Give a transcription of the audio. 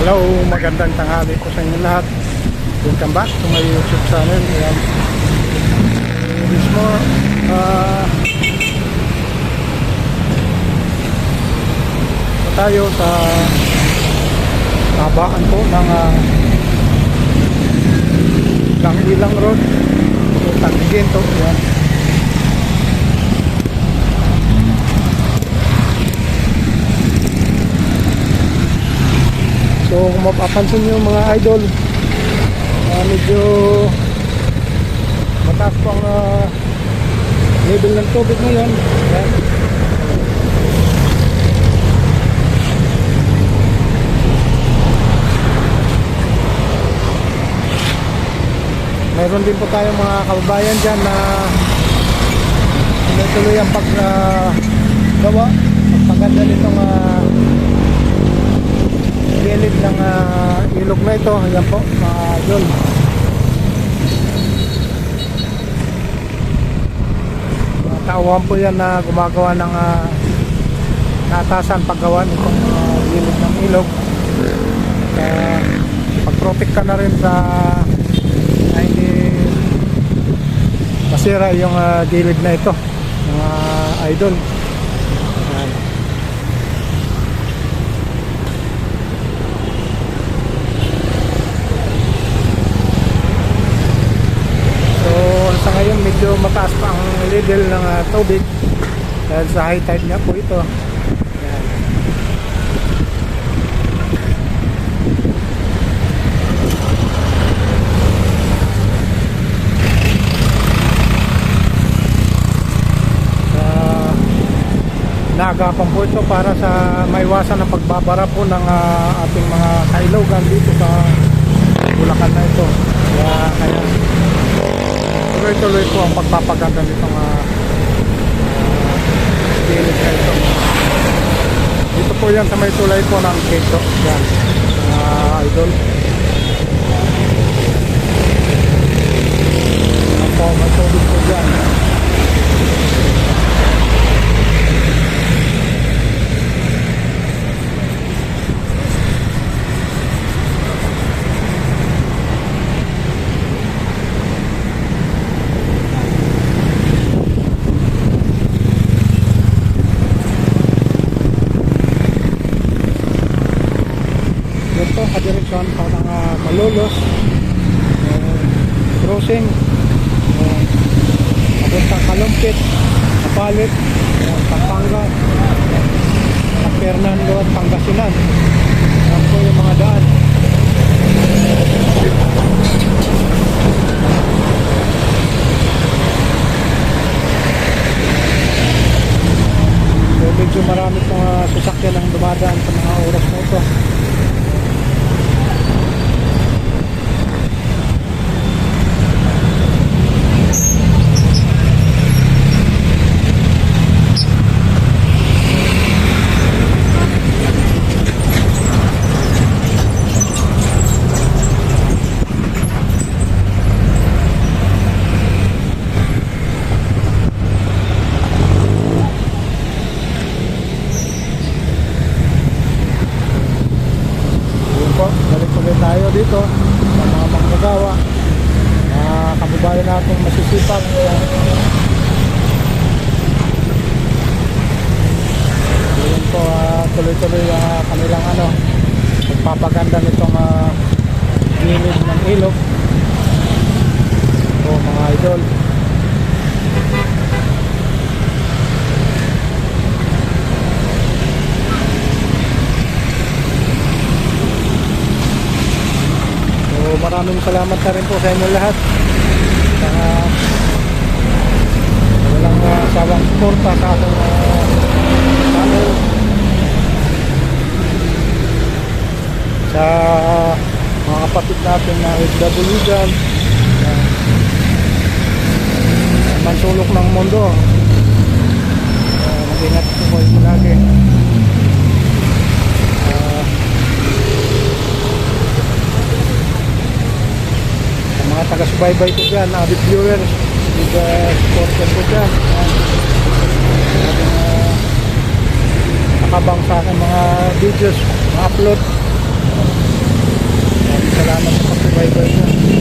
Hello, magandang tanghali po sa inyo lahat. Welcome back to my YouTube channel. Ayan. This more tayo sa tabaan po ng Ilang Road o Tangginto. Ayan. So kung mapapansin nyo mga idol, medyo mataas po ang level ng tubig ngayon. Ayan. Mayroon din po tayong mga kababayan dyan na tuloy ang paggawa, pagpaganda nitong gilid ng ilog na ito. Ayan po mga idol. Tauhan po yan na gumagawa ng natasan paggawa nitong gilid ng ilog. Pag-protect ka na rin sa hindi masira yung gilid na ito mga idol. Ayan. Sa ngayon medyo mataas pa ang level ng tubig dahil sa high tide nga po ito. Ayan. Naagapan po ito para sa maiwasan ng pagbabara po ng ating mga kailogan dito sa Bulacan na ito. Kaya tuloy-tuloy po ang pagpapaganda nitong gilid na ito. Dito po yan sa may tulay po ng Quezon. Yan, idol. Yan po, may tubig po dyan. Ito, kadireksyon pa ng Malolos crossing papuntang Kalumpit, Kapalit, Pampanga at Fernando at Pangasinan. Yan po yung mga daan. So medyo marami pong sasakyan ang dumadaan sa mga oras na ito. Balik-balik tayo dito sa mga manggagawa, kababayan natin masisipag. Yun po, tuloy-tuloy kanilang pagpapaganda nitong gilid ng ilog. So mga idol, maraming salamat na rin po sa inyo lahat sa walang sawang suporta sa ating channel, sa mga kapatid natin na OFW dyan, mansulok ng mundo. Mag-ingat po kayo lagi. Mga taga-subaybay ko dyan, avid viewers, supporter ko dyan, nakabang sa akin mga videos, mga upload. driver niya.